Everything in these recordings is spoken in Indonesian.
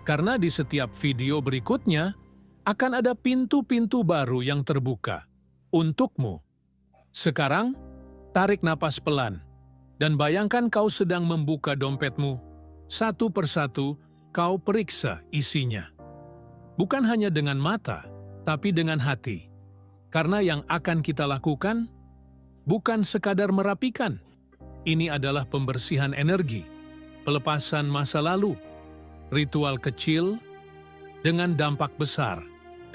Karena di setiap video berikutnya, akan ada pintu-pintu baru yang terbuka untukmu. Sekarang, tarik napas pelan, dan bayangkan kau sedang membuka dompetmu. Satu persatu, kau periksa isinya. Bukan hanya dengan mata, tapi dengan hati. Karena yang akan kita lakukan, bukan sekadar merapikan. Ini adalah pembersihan energi, pelepasan masa lalu, ritual kecil dengan dampak besar.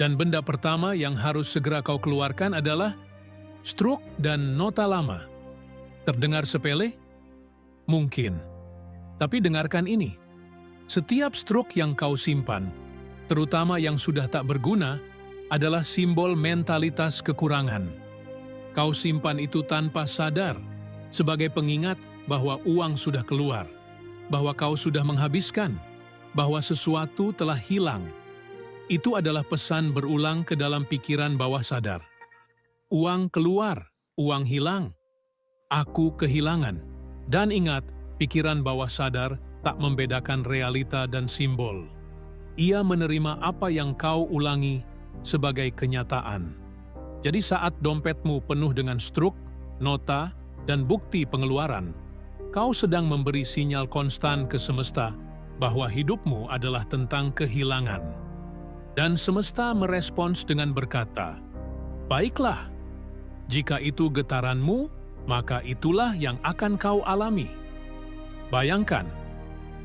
Dan benda pertama yang harus segera kau keluarkan adalah struk dan nota lama. Terdengar sepele? Mungkin. Tapi dengarkan ini. Setiap struk yang kau simpan, terutama yang sudah tak berguna, adalah simbol mentalitas kekurangan. Kau simpan itu tanpa sadar, sebagai pengingat bahwa uang sudah keluar, bahwa kau sudah menghabiskan, bahwa sesuatu telah hilang. Itu adalah pesan berulang ke dalam pikiran bawah sadar. Uang keluar, uang hilang. Aku kehilangan. Dan ingat, pikiran bawah sadar tak membedakan realita dan simbol. Ia menerima apa yang kau ulangi sebagai kenyataan. Jadi saat dompetmu penuh dengan struk, nota, dan bukti pengeluaran, kau sedang memberi sinyal konstan ke semesta bahwa hidupmu adalah tentang kehilangan. Dan semesta merespons dengan berkata, "Baiklah, jika itu getaranmu, maka itulah yang akan kau alami." Bayangkan,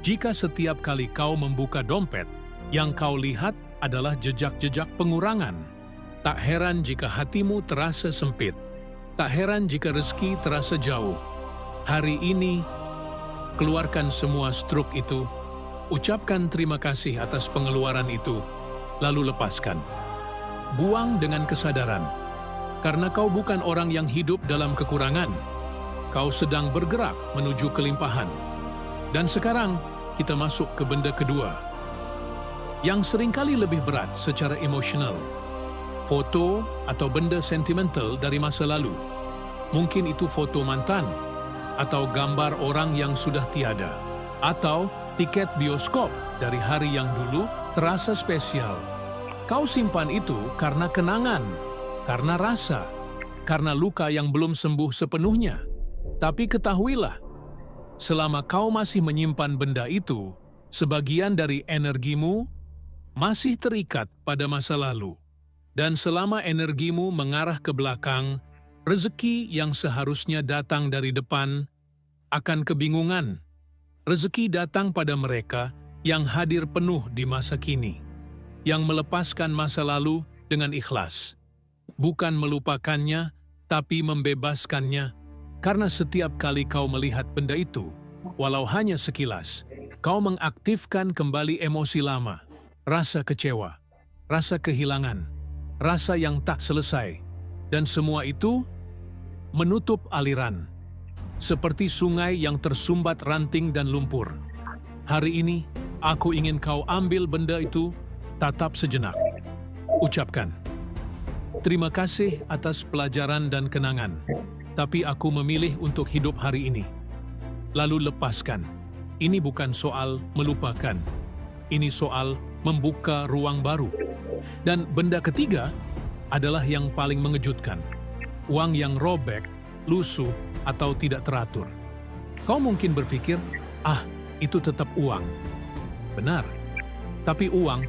jika setiap kali kau membuka dompet, yang kau lihat adalah jejak-jejak pengurangan. Tak heran jika hatimu terasa sempit. Tak heran jika rezeki terasa jauh. Hari ini, keluarkan semua struk itu, ucapkan terima kasih atas pengeluaran itu, lalu lepaskan. Buang dengan kesadaran, karena kau bukan orang yang hidup dalam kekurangan. Kau sedang bergerak menuju kelimpahan. Dan sekarang, kita masuk ke benda kedua, yang seringkali lebih berat secara emosional. Foto atau benda sentimental dari masa lalu. Mungkin itu foto mantan, atau gambar orang yang sudah tiada, atau tiket bioskop dari hari yang dulu terasa spesial. Kau simpan itu karena kenangan, karena rasa, karena luka yang belum sembuh sepenuhnya. Tapi ketahuilah, selama kau masih menyimpan benda itu, sebagian dari energimu masih terikat pada masa lalu. Dan selama energimu mengarah ke belakang, rezeki yang seharusnya datang dari depan akan kebingungan. Rezeki datang pada mereka yang hadir penuh di masa kini, yang melepaskan masa lalu dengan ikhlas. Bukan melupakannya, tapi membebaskannya, karena setiap kali kau melihat benda itu, walau hanya sekilas, kau mengaktifkan kembali emosi lama, rasa kecewa, rasa kehilangan, rasa yang tak selesai, dan semua itu menutup aliran, seperti sungai yang tersumbat ranting dan lumpur. Hari ini, aku ingin kau ambil benda itu, tatap sejenak. Ucapkan, terima kasih atas pelajaran dan kenangan, tapi aku memilih untuk hidup hari ini. Lalu lepaskan. Ini bukan soal melupakan, ini soal membuka ruang baru. Dan benda ketiga adalah yang paling mengejutkan. Uang yang robek, lusuh, atau tidak teratur. Kau mungkin berpikir, itu tetap uang. Benar. Tapi uang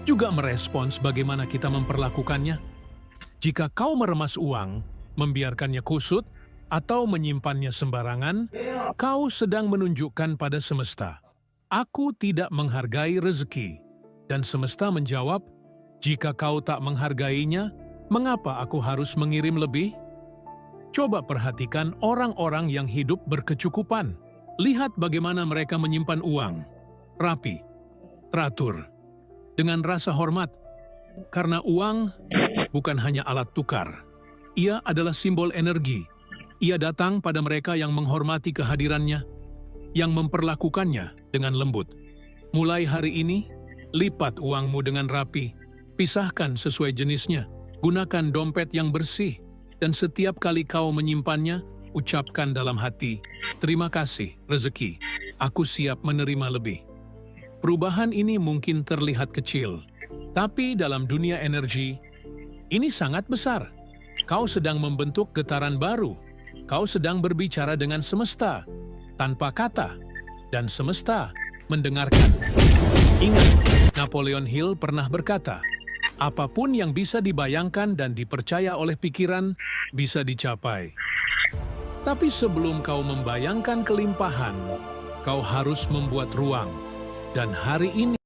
juga merespons bagaimana kita memperlakukannya. Jika kau meremas uang, membiarkannya kusut, atau menyimpannya sembarangan, kau sedang menunjukkan pada semesta, "Aku tidak menghargai rezeki." Dan semesta menjawab, "Jika kau tak menghargainya, mengapa aku harus mengirim lebih?" Coba perhatikan orang-orang yang hidup berkecukupan. Lihat bagaimana mereka menyimpan uang. Rapi, teratur, dengan rasa hormat. Karena uang bukan hanya alat tukar. Ia adalah simbol energi. Ia datang pada mereka yang menghormati kehadirannya, yang memperlakukannya dengan lembut. Mulai hari ini, lipat uangmu dengan rapi. Pisahkan sesuai jenisnya. Gunakan dompet yang bersih. Dan setiap kali kau menyimpannya, ucapkan dalam hati, "Terima kasih, rezeki. Aku siap menerima lebih." Perubahan ini mungkin terlihat kecil, tapi dalam dunia energi, ini sangat besar. Kau sedang membentuk getaran baru. Kau sedang berbicara dengan semesta, tanpa kata, dan semesta mendengarkan. Ingat, Napoleon Hill pernah berkata, apapun yang bisa dibayangkan dan dipercaya oleh pikiran bisa dicapai. Tapi sebelum kau membayangkan kelimpahan, kau harus membuat ruang. Dan hari ini